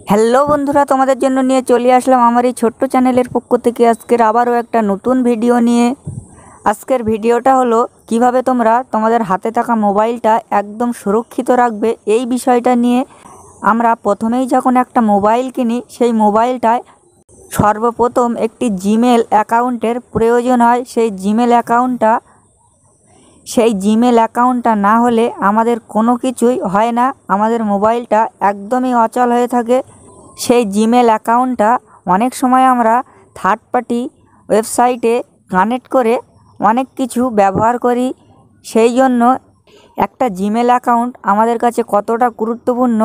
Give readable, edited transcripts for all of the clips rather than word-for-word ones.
Hello বন্ধুরা, তোমাদের জন্য নিয়ে চলে আসলাম আমার এই ছোট্ট চ্যানেলের পক্ষ থেকে আজকের আবারও একটা নতুন ভিডিও নিয়ে। আজকের ভিডিওটা হলো কিভাবে তোমরা তোমাদের হাতে থাকা মোবাইলটা একদম সুরক্ষিত রাখবে এই বিষয়টা নিয়ে। আমরা প্রথমেই যখন একটা মোবাইল কিনি সেই মোবাইলটায় সর্বপ্রথম একটি জিমেল অ্যাকাউন্টের প্রয়োজন হয়। সেই জিমেল অ্যাকাউন্টটা না হলে আমাদের কোনো কিছুই হয় না, আমাদের মোবাইলটা একদমই অচল হয়ে থাকে। সেই জিমেল অ্যাকাউন্টটা অনেক সময় আমরা থার্ড পার্টি ওয়েবসাইটে কানেক্ট করে অনেক কিছু ব্যবহার করি। সেই জন্য একটা জিমেল অ্যাকাউন্ট আমাদের কাছে কতটা গুরুত্বপূর্ণ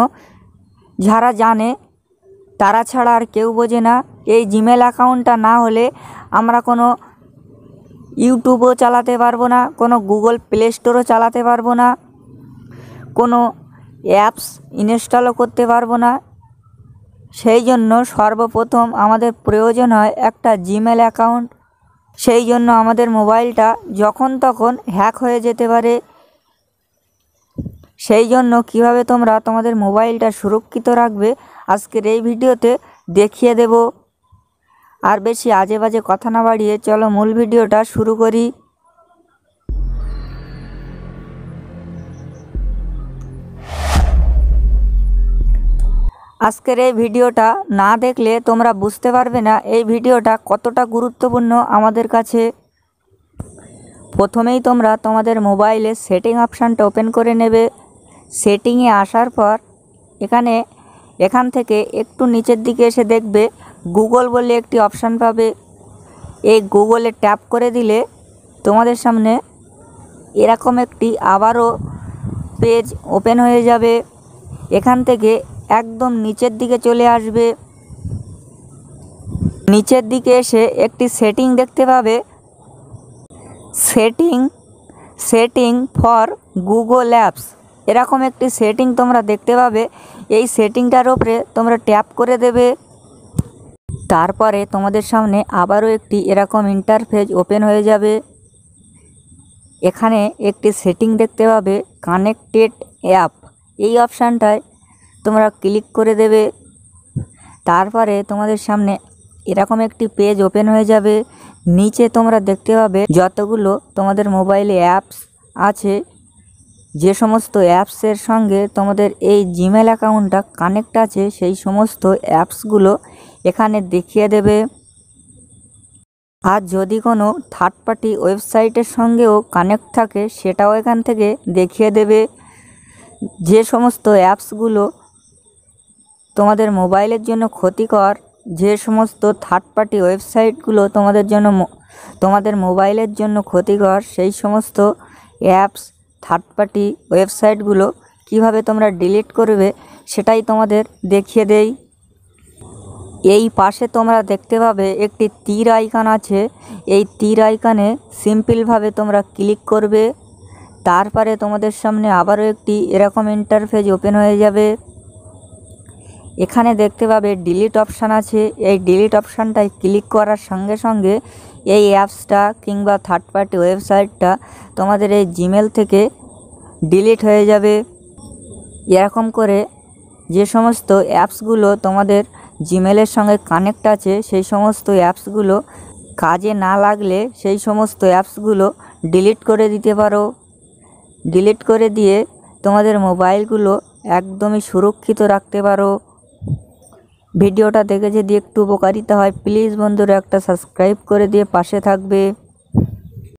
যারা জানে তারা ছাড়া আর কেউ বোঝে না। এই জিমেল অ্যাকাউন্টটা না হলে আমরা কোনো ইউটিউবও চালাতে পারবো না, কোনো গুগল প্লে স্টোরও চালাতে পারবো না, কোনো অ্যাপস ইনস্টলও করতে পারবো না। সেই জন্য সর্বপ্রথম আমাদের প্রয়োজন হয় একটা জিমেল অ্যাকাউন্ট। সেই জন্য আমাদের মোবাইলটা যখন তখন হ্যাক হয়ে যেতে পারে। সেই জন্য কিভাবে তোমরা তোমাদের মোবাইলটা সুরক্ষিত রাখবে আজকের এই ভিডিওতে দেখিয়ে দেব। আর বেশি আজে বাজে কথা না বাড়িয়ে চলো মূল ভিডিওটা শুরু করি। আজকের এই ভিডিওটা না দেখলে তোমরা বুঝতে পারবে না এই ভিডিওটা কতটা গুরুত্বপূর্ণ আমাদের কাছে। প্রথমেই তোমরা তোমাদের মোবাইলে সেটিং অপশানটা ওপেন করে নেবে। সেটিংয়ে আসার পর এখান থেকে একটু নিচের দিকে এসে দেখবে গুগল বলে একটি অপশান পাবে। এই গুগলে ট্যাপ করে দিলে তোমাদের সামনে এরকম একটি আবারও পেজ ওপেন হয়ে যাবে। এখান থেকে একদম নিচের দিকে চলে আসবে। নিচের দিকে এসে একটি সেটিং দেখতে পাবে, সেটিং ফর গুগল অ্যাপস, এরকম একটি সেটিং তোমরা দেখতে পাবে। এই সেটিংটার উপরে তোমরা ট্যাপ করে দেবে। তারপরে তোমাদের সামনে আবারও একটি এরকম ইন্টারফেস ওপেন হয়ে যাবে। এখানে একটি সেটিং দেখতে পাবে কানেক্টেড অ্যাপ, এই অপশানটায় তোমরা ক্লিক করে দেবে। তারপরে তোমাদের সামনে এরকম একটি পেজ ওপেন হয়ে যাবে। নিচে তোমরা দেখতে পাবে যতগুলো তোমাদের মোবাইলে অ্যাপস আছে, যে সমস্ত অ্যাপসের সঙ্গে তোমাদের এই জিমেল অ্যাকাউন্টটা কানেক্ট আছে সেই সমস্ত অ্যাপসগুলো এখানে দেখিয়ে দেবে। আর যদি কোনো থার্ড পার্টি ওয়েবসাইটের সঙ্গেও কানেক্ট থাকে সেটাও এখান থেকে দেখিয়ে দেবে। যে সমস্ত অ্যাপসগুলো তোমাদের মোবাইলের জন্য ক্ষতিকর, যে সমস্ত থার্ড পার্টি ওয়েবসাইটগুলো তোমাদের মোবাইলের জন্য ক্ষতিকর, সেই সমস্ত অ্যাপস থার্ড পার্টি ওয়েবসাইটগুলো কিভাবে তোমরা ডিলিট করবে সেটাই তোমাদের দেখিয়ে দেই। এই পাশে তোমরা দেখতে পাবে একটি তীর আইকন আছে। এই তীর আইকনে সিম্পলভাবে তোমরা ক্লিক করবে। তারপরে তোমাদের সামনে আবারও একটি এরকম ইন্টারফেস ওপেন হয়ে যাবে। এখানে দেখতে পাবে ডিলিট অপশান আছে। এই ডিলিট অপশানটায় ক্লিক করার সঙ্গে সঙ্গে এই অ্যাপসটা কিংবা থার্ড পার্টি ওয়েবসাইটটা তোমাদের এই জিমেল থেকে ডিলিট হয়ে যাবে। এরকম করে যে সমস্ত অ্যাপসগুলো তোমাদের জিমেলের সঙ্গে কানেক্ট আছে সেই সমস্ত অ্যাপসগুলো কাজে না লাগলে সেই সমস্ত অ্যাপসগুলো ডিলিট করে দিতে পারো। ডিলিট করে দিয়ে তোমাদের মোবাইলগুলো একদমই সুরক্ষিত রাখতে পারো। ভিডিওটা দেখে যদি একটু উপকারিতা হয় প্লিজ বন্ধুরা একটা সাবস্ক্রাইব করে দিয়ে পাশে থাকবে।